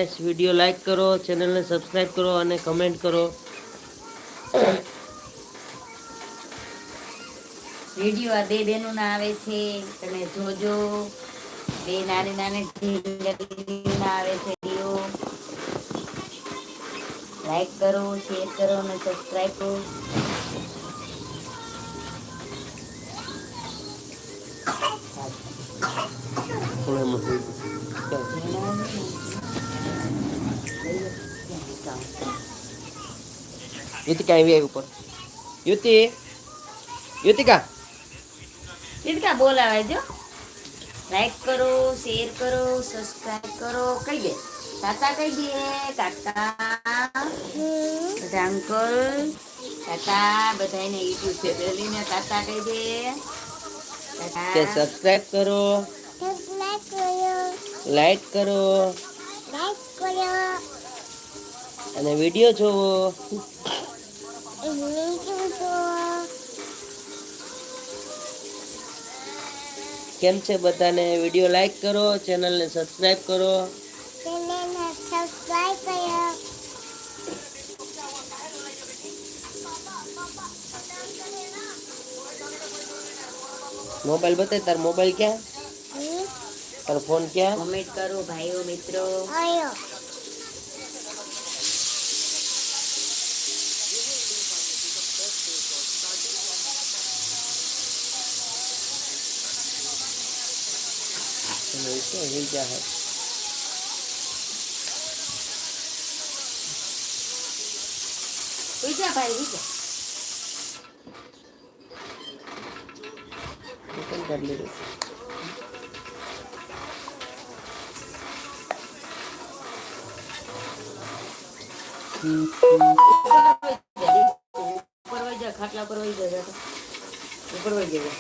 Video like કરો, ચેનલને subscribe કરો અને કમેન્ટ કરો. વિડીયો આ બે બહેનો ના આવે છે, તમે જોજો. બે નાની નાની આવે છે વિડીયો. લાઈક કરો, શેર કરો અને સબસ્ક્રાઈબ કરો. યુતિકા આવી ઉપર. યુતિકા બોલાવે જો. લાઈક કરો, શેર કરો, સબસ્ક્રાઈબ કરો. કઈ દે કાકા, કઈ દે કાકા, બધા અંકલ, કાકા, બધાને યુટ્યુબ ફેમિલીને કાકા કઈ દે. કે સબસ્ક્રાઇબ કરો, લાઈક કરો અને વિડીયો જોવો. કેમ છે બધાને? વિડીયો લાઈક કરો, ચેનલને સબસ્ક્રાઇબ કરો. મોબાઈલ બતાય. તાર મોબાઈલ ક્યાં? તારો ફોન ક્યાં? કમેન્ટ કરો ભાઈઓ મિત્રો. વિજા ભાઈ વિજા. ખાટલા પર વહી જાય ઉપર વહી જાય.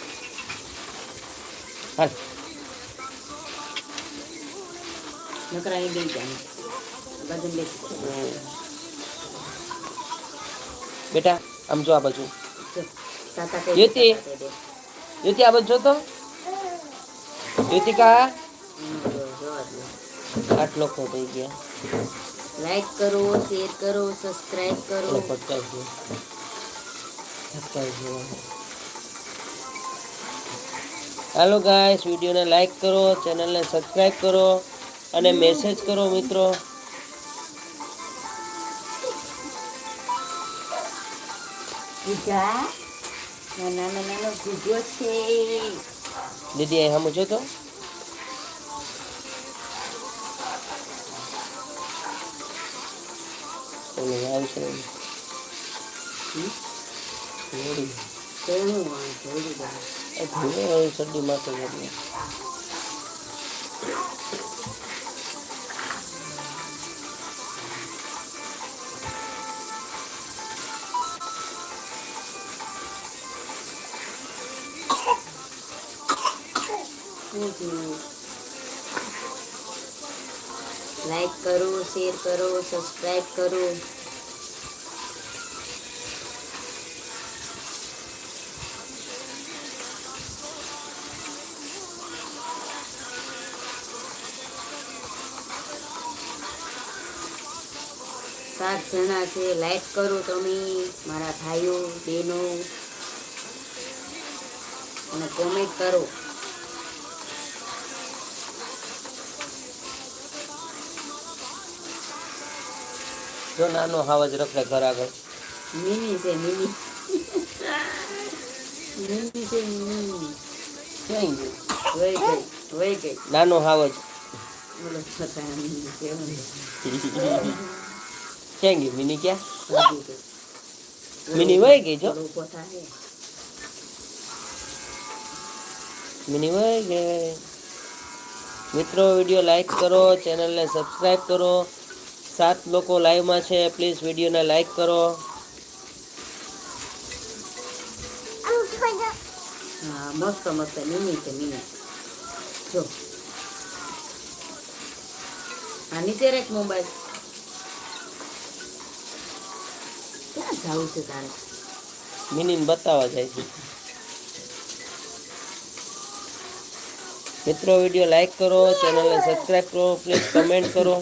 નકરા એ બે જાય બાજુ બે. બેટા આમ જો આ બાજુ. તાતા યુતિ આ બાજુ જો તો. યુતિકા આટલો ખો થઈ ગયા. લાઈક કરો, શેર કરો, સબસ્ક્રાઇબ કરો. હાલો ગાઈસ, વિડીયોને લાઈક કરો, ચેનલને સબસ્ક્રાઇબ કરો અને મેસેજ કરો મિત્રો. નાનો ગુજો છે. દીદી અહીં સમજો તો. શરદી માથે લાઈક કરો, શેર કરો, સબસ્ક્રાઇબ કરો. સાત જણા છે. લાઈક કરો તમે મારા ભાઈઓ બહેનો અને કોમેન્ટ કરો. જો નાનો હાવજ રખડે ઘર આગળ. મિની છે મિની. મિની છે મિની. ક્યાં ગયું? વહી ગઈ. નાનો હાવજ બોલો છતાં મિની છે. ક્યાં ગયું? મિની ક્યાં? મિની વહી ગઈ. જો મિની વહી ગઈ. મિત્રો વિડીયો લાઈક કરો, ચેનલને સબસ્ક્રાઇબ કરો. 7 લોકો લાઈવમાં છે. પ્લીઝ વિડીયોને લાઈક કરો. હા મસ્ત મસ્ત મિની છે મિની. જો આ નીચે રાખ મોબાઈલ. ક્યાં જવું છે તારે? મિનીને બતાવવા જાય છે. મિત્રો વિડીયો લાઈક કરો, ચેનલને સબસ્ક્રાઇબ કરો, પ્લીઝ કમેન્ટ કરો.